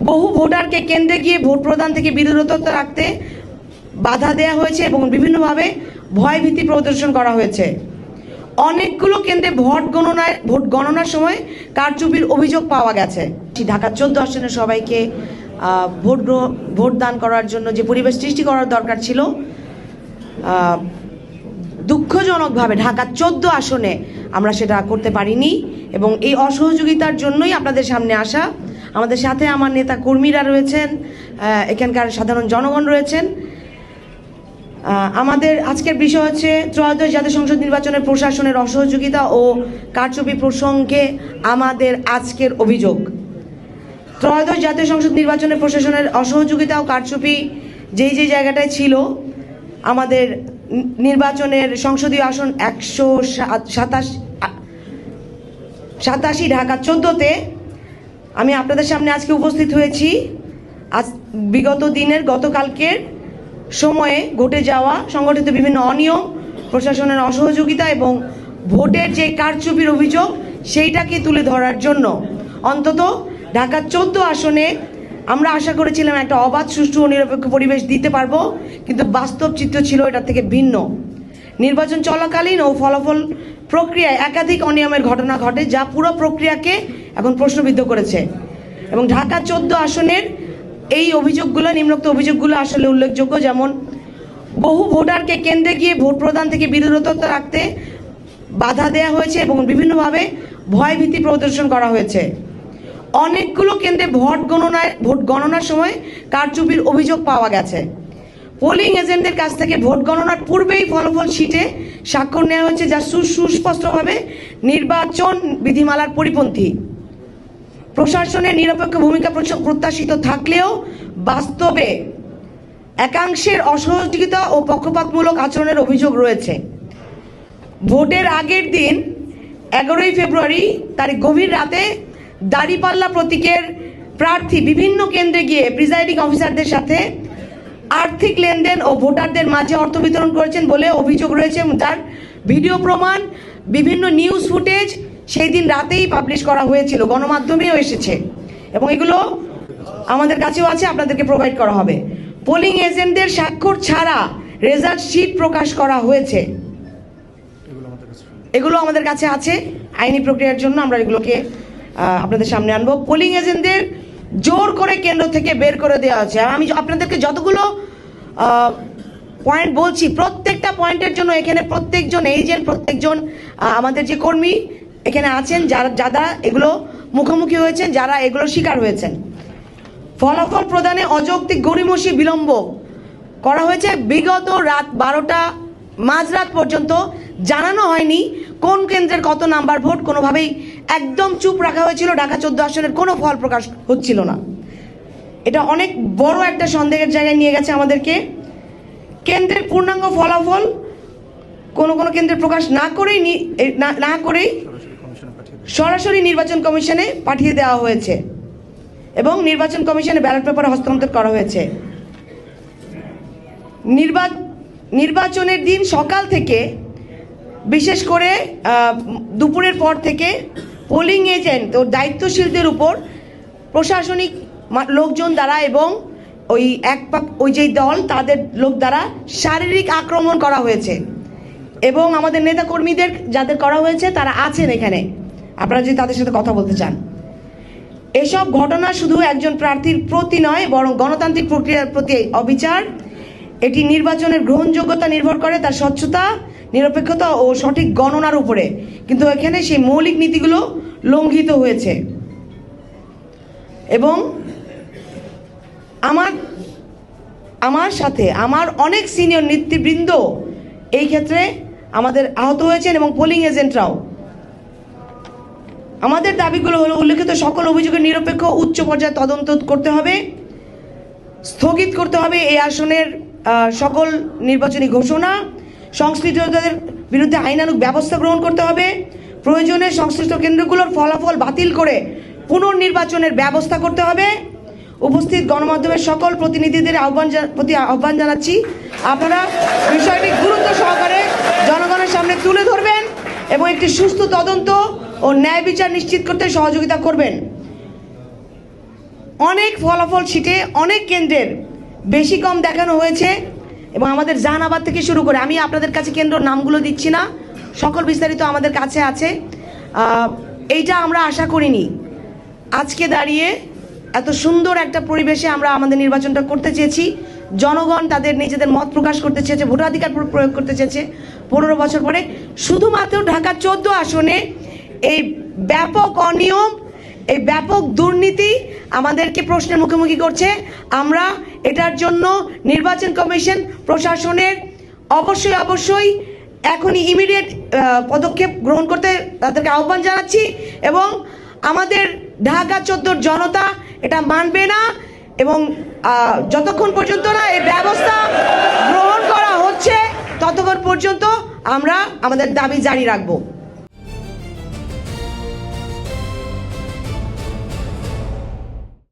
বহু ভোটারকে কেন্দ্রে গিয়ে ভোট প্রদান থেকে বিরত রাখতে বাধা দেওয়া হয়েছে এবং বিভিন্নভাবে ভয়ভীতি প্রদর্শন করা হয়েছে। অনেকগুলো কেন্দ্রে ভোট গণনার সময় কারচুপির অভিযোগ পাওয়া গেছে। ঢাকা 14 আসনের সবাইকে ভোট দান করার জন্য যে পরিবেশ সৃষ্টি করার দরকার ছিল, দুঃখজনকভাবে ঢাকা 14 আসনে আমরা সেটা করতে পারিনি এবং এই অসহযোগিতার জন্যই আপনাদের সামনে আসা। আমাদের সাথে আমার নেতা কর্মীরা রয়েছেন, এখানকার সাধারণ জনগণ রয়েছেন। আমাদের আজকের বিষয় হচ্ছে ত্রয়োদশ জাতীয় সংসদ নির্বাচনের প্রশাসনের অসহযোগিতা ও কারচুপি প্রসঙ্গে আমাদের আজকের অভিযোগ। ত্রয়োদশ জাতীয় সংসদ নির্বাচনের প্রশাসনের অসহযোগিতা ও কারচুপি যেই জায়গাটায় ছিল, আমাদের নির্বাচনের সংসদীয় আসন 187 ঢাকা 14-তে আমি আপনাদের সামনে আজকে উপস্থিত হয়েছি। আজ বিগত দিনের গতকালকের সময়ে ঘটে যাওয়া সংগঠিত বিভিন্ন অনিয়ম, প্রশাসনের অসহযোগিতা এবং ভোটের যে কারচুপির অভিযোগ সেইটাকে তুলে ধরার জন্য। অন্তত ঢাকা 14 আসনে আমরা আশা করেছিলাম একটা অবাধ, সুষ্ঠু ও নিরপেক্ষ পরিবেশ দিতে পারবো, কিন্তু বাস্তব চিত্র ছিল এটার থেকে ভিন্ন। নির্বাচন চলাকালীন ও ফলাফল প্রক্রিয়ায় একাধিক অনিয়মের ঘটনা ঘটে, যা পুরো প্রক্রিয়াকে এখন প্রশ্নবিদ্ধ করেছে। এবং ঢাকা 14 আসনের এই অভিযোগগুলো, নিম্নোক্ত অভিযোগগুলো আসলে উল্লেখযোগ্য। যেমন, বহু ভোটারকে কেন্দ্রে গিয়ে ভোট প্রদান থেকে বিরত রাখতে বাধা দেওয়া হয়েছে এবং বিভিন্নভাবে ভয়ভীতি প্রদর্শন করা হয়েছে। অনেকগুলো কেন্দ্রে ভোট গণনার সময় কারচুপির অভিযোগ পাওয়া গেছে। পোলিং এজেন্টদের কাছ থেকে ভোট গণনার পূর্বেই ফলাফল শিটে স্বাক্ষর নেওয়া হয়েছে, যা সুস্পষ্টভাবে নির্বাচন বিধিমালার পরিপন্থী। প্রশাসনের নিরপেক্ষ ভূমিকা প্রত্যাশিত থাকলেও বাস্তবে একাংশের অসহযোগিতা ও পক্ষপাতমূলক আচরণের অভিযোগ রয়েছে। ভোটের আগের দিন 11 ফেব্রুয়ারি তারিখ গভীর রাতে দাঁড়িপাল্লা প্রতীকের প্রার্থী বিভিন্ন কেন্দ্রে গিয়ে প্রিজাইডিং অফিসারদের সাথে আর্থিক লেনদেন ও ভোটারদের মাঝে অর্থ বিতরণ করেছেন বলে অভিযোগ রয়েছে। তার ভিডিও প্রমাণ, বিভিন্ন নিউজ ফুটেজ সেই দিন রাতেই পাবলিশ করা হয়েছিল, গণমাধ্যমেও এসেছে এবং এগুলো আমাদের কাছেও আছে, আপনাদেরকে প্রোভাইড করা হবে। পোলিং এজেন্টদের স্বাক্ষর ছাড়া রেজাল্ট শিট প্রকাশ করা হয়েছে, এগুলো আমাদের কাছে আছে। আইনি প্রক্রিয়ার জন্য আমরা এগুলোকে আপনাদের সামনে আনবো। পোলিং এজেন্টদের জোর করে কেন্দ্র থেকে বের করে দেওয়া হচ্ছে। আমি আপনাদেরকে যতগুলো পয়েন্ট বলছি, প্রত্যেকটা পয়েন্টের জন্য এখানে প্রত্যেকজন এজেন্ট, প্রত্যেকজন আমাদের যে কর্মী এখানে আছেন, যারা এগুলো মুখোমুখি হয়েছেন, যারা এগুলো শিকার হয়েছেন। ফলাফল প্রদানে অযৌক্তিক গড়িমসি বিলম্ব করা হয়েছে। বিগত রাত 12টা মাঝরাত পর্যন্ত জানানো হয়নি কোন কেন্দ্রের কত নাম্বার ভোট, কোনোভাবেই একদম চুপ রাখা হয়েছিল। ঢাকা 14 আসনের কোনো ফল প্রকাশ হচ্ছিল না। এটা অনেক বড় একটা সন্দেহের জায়গায় নিয়ে গেছে আমাদেরকে। কেন্দ্রের পূর্ণাঙ্গ ফলাফল কোনো কেন্দ্রে প্রকাশ না করেই সরাসরি নির্বাচন কমিশনে পাঠিয়ে দেওয়া হয়েছে এবং নির্বাচন কমিশনে ব্যালট পেপার হস্তান্তর করা হয়েছে। নির্বাচনের দিন সকাল থেকে, বিশেষ করে দুপুরের পর থেকে পোলিং এজেন্ট ও দায়িত্বশীলদের উপর প্রশাসনিক লোকজন দ্বারা এবং ওই যে দল তাদের লোক দ্বারা শারীরিক আক্রমণ করা হয়েছে এবং আমাদের নেতা কর্মীদের যাদের করা হয়েছে তারা আছেন এখানে, আপনারা যদি তাদের সাথে কথা বলতে চান। এসব ঘটনা শুধু একজন প্রার্থীর প্রতি নয়, বরং গণতান্ত্রিক প্রক্রিয়ার প্রতি অবিচার। এটি নির্বাচনের গ্রহণযোগ্যতা নির্ভর করে তার স্বচ্ছতা, নিরপেক্ষতা ও সঠিক গণনার উপরে, কিন্তু এখানে সেই মৌলিক নীতিগুলো লঙ্ঘিত হয়েছে। এবং আমার সাথে আমার অনেক সিনিয়র নেতৃবৃন্দ এই ক্ষেত্রে আমাদের আহত হয়েছেন এবং পোলিং এজেন্টরাও। আমাদের দাবিগুলো হলো, উল্লেখিত সকল অভিযোগের নিরপেক্ষ উচ্চ পর্যায়ে তদন্ত করতে হবে, স্থগিত করতে হবে এই আসনের সকল নির্বাচনী ঘোষণা, সংশ্লিষ্টদের বিরুদ্ধে আইনানুগ ব্যবস্থা গ্রহণ করতে হবে, প্রয়োজনে সংশ্লিষ্ট কেন্দ্রগুলোর ফলাফল বাতিল করে পুনর্নির্বাচনের ব্যবস্থা করতে হবে। উপস্থিত গণমাধ্যমের সকল প্রতিনিধিদের আহ্বান জানাচ্ছি, আপনারা বিষয়টি গুরুত্ব সহকারে জনগণের সামনে তুলে ধরবেন এবং একটি সুষ্ঠু তদন্ত ও ন্যায় বিচার নিশ্চিত করতে সহযোগিতা করবেন। অনেক ফলাফল ছিটে অনেক কেন্দ্রের বেশি কম দেখানো হয়েছে এবং আমাদের জাহানাবাদ থেকে শুরু করে, আমি আপনাদের কাছে কেন্দ্র নামগুলো দিচ্ছি না, সকল বিস্তারিত আমাদের কাছে আছে। এইটা আমরা আশা করিনি। আজকে দাঁড়িয়ে এত সুন্দর একটা পরিবেশে আমরা আমাদের নির্বাচনটা করতে চেয়েছি। জনগণ তাদের নিজেদের মত প্রকাশ করতে চেয়েছে, ভোটাধিকার প্রয়োগ করতে চেয়েছে 15 বছর পরে। শুধুমাত্র ঢাকা 14 আসনে এই ব্যাপক অনিয়ম, এই ব্যাপক দুর্নীতি আমাদেরকে প্রশ্নের মুখোমুখি করছে। আমরা এটার জন্য নির্বাচন কমিশন প্রশাসনের অবশ্যই এখনই ইমিডিয়েট পদক্ষেপ গ্রহণ করতে তাদেরকে আহ্বান জানাচ্ছি এবং আমাদের ঢাকা 14 জনতা এটা মানবে না এবং যতক্ষণ পর্যন্ত না এই ব্যবস্থা গ্রহণ করা হচ্ছে ততক্ষণ পর্যন্ত আমরা আমাদের দাবি জারি রাখবো।